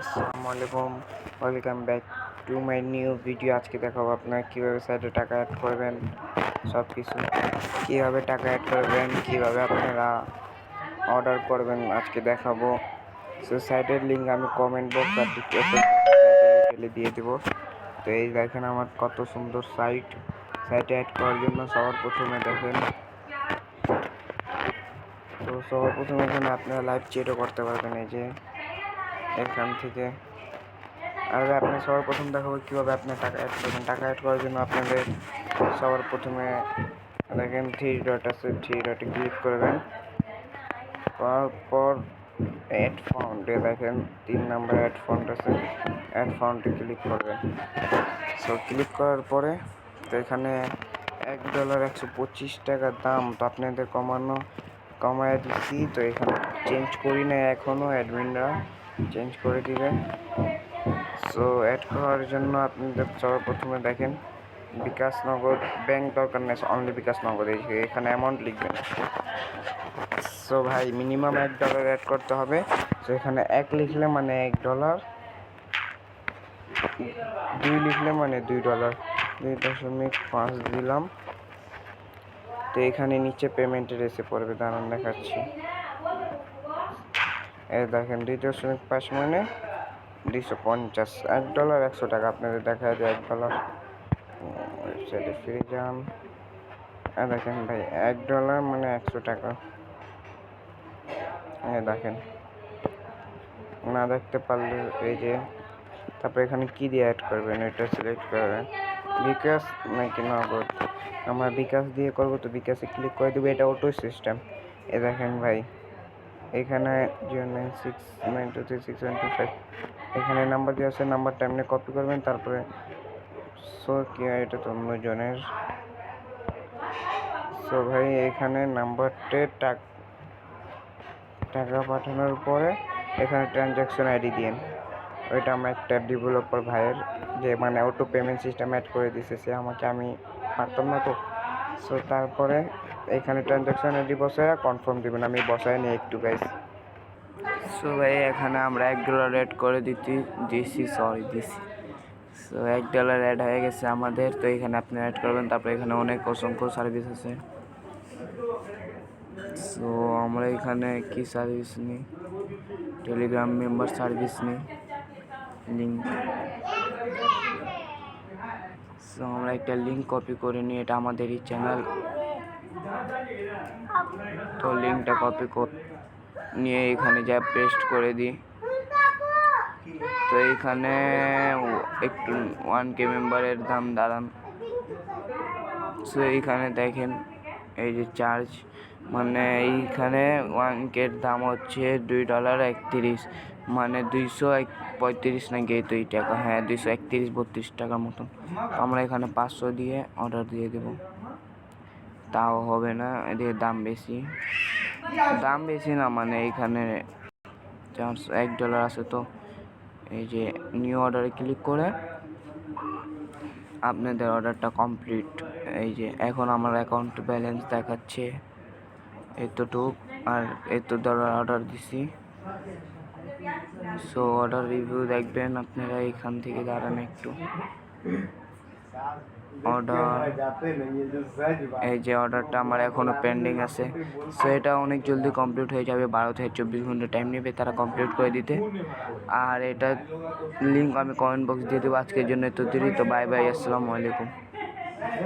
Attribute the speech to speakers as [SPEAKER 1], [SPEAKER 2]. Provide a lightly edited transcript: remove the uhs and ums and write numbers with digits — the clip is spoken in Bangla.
[SPEAKER 1] আসসালামু আলাইকুম, welcome back to my new video. আজকে দেখাবো আপনারা কীভাবে সাইটে টাকা অ্যাড করবেন, সব কিছু কীভাবে টাকা অ্যাড করবেন, কীভাবে আপনারা অর্ডার করবেন আজকে দেখাবো। সো সাইটের লিঙ্ক আমি কমেন্ট বক্স আর ডিসক্রিপশনে দিয়ে দেবো। তো এই দেখেন আমার কত সুন্দর সাইটে অ্যাড করার জন্য সবার প্রথমে দেখেন, তো সবার প্রথমে এখানে আপনারা লাইভ চ্যাটও করতে পারবেন এই যে এখান থেকে। আর আপনি সবার প্রথম দেখাবো কীভাবে আপনি টাকা অ্যাড করবেন। টাকা অ্যাড করার জন্য আপনাদের সবার প্রথমে দেখেন 3 ডট আছে, 3 ডটে ক্লিক করবেন। তারপর অ্যাড ফাউন্ডে দেখেন 3 নাম্বার অ্যাড ফাউন্ড আছে, অ্যাড ফাউন্ডে ক্লিক করবেন। সো ক্লিক করার পরে তো এখানে $1.125 দাম, তো আপনাদের কমায় দিচ্ছি। তো এখানে চেঞ্জ করি না, এখনও অ্যাডমিনরা চেঞ্জ করে দিবেন। সো অ্যাড করার জন্য আপনাদের সর্বপ্রথমে দেখেন বিকাশ নগদ, ব্যাংক দরকার নেই, অনলি বিকাশ নগদ। এখানে অ্যামাউন্ট লিখবেন। সো ভাই মিনিমাম $1 অ্যাড করতে হবে। সো এখানে 1 লিখলে মানে $1, 2 লিখলে মানে $2, 2.5 দিলাম। তো এখানে নিচে পেমেন্টের এসে পড়বে, দাঁড়ান দেখাচ্ছি। এই দেখেন 2.5 মানে 250, $1 100 আপনাদের দেখা যায় $1। ওয়েবসাইটে ফিরে যান, দেখেন ভাই $1 মানে $100। দেখেন, না দেখতে পারলে এই যে, তারপর এখানে কি দিয়ে অ্যাড করবেন এটা সিলেক্ট করবেন, বিকাশ নাকি নগদ। আমরা বিকাশ দিয়ে করব, তো বিকাশে ক্লিক করে দেবো, এটা অটো সিস্টেম। দেখেন ভাই এখানে 096923625 এখানে নাম্বার দেওয়া আছে, নাম্বারটা এমনি কপি করবেন। তারপরে সো কি হয়, এটা তো অন্যজনের। সো ভাই এখানে নাম্বারটে টাকা পাঠানোর পরে এখানে ট্রানজ্যাকশন আইডি দিন। ওইটা আমার একটা ডেভেলপার ভাইয়ের, যে মানে অটো পেমেন্ট সিস্টেম অ্যাড করে দিছে সে আমাকে, আমি পারতাম না তো। সো তারপরে এখানে ট্রানজ্যাকশন আইডি বসায় কনফার্ম দেবেন, আমি বসাই নিই একটু গাইস। সো ভাই এখানে আমরা $1 অ্যাড করে দিছি। সো $1 অ্যাড হয়ে গেছে আমাদের। তো এখানে আপনি অ্যাড করবেন, তারপরে এখানে অনেক অসংখ্য সার্ভিস আছে। সো আমরা এখানে কি সার্ভিস নিই, টেলিগ্রাম মেম্বার সার্ভিস নিই, লিঙ্ক। সো আমরা একটা লিঙ্ক কপি করে নিই, এটা আমাদেরই চ্যানেল। তো লিঙ্কটা কপি নিয়ে এখানে যা পেস্ট করে দিই। তো এইখানে একটু 1K মেম্বারের দাম দাঁড়ান। সো এইখানে দেখেন এই যে চার্জ, মানে এইখানে 1K-র দাম হচ্ছে $2.31, মানে 235 নাকি এই তো এই টাকা, হ্যাঁ 231-32 টাকার মতন। আমরা এখানে 500 দিয়ে অর্ডার দিয়ে দেব, তাও হবে না, এদিকে দাম বেশি না, মানে এইখানে $1 আছে। তো এই যে নিউ অর্ডারে ক্লিক করে আপনাদের অর্ডারটা কমপ্লিট। এই যে এখন আমার অ্যাকাউন্ট ব্যালেন্স দেখাচ্ছে এতটুক, আর $1 অর্ডার দিছি। সো অর্ডার রিভিউ দেখবেন আপনারা এখান থেকে, দাঁড়ান একটু। অর্ডার, এই যে অর্ডারটা আমার এখনও পেন্ডিং আছে। সো এটা অনেক জলদি কমপ্লিট হয়ে যাবে, 12 থেকে 24 ঘন্টা টাইম নেবে তারা কমপ্লিট করে দিতে। আর এটা লিঙ্ক আমি কমেন্ট বক্স দিয়ে দেবো। আজকের জন্য তো বাই বাই, আসসালামু আলাইকুম।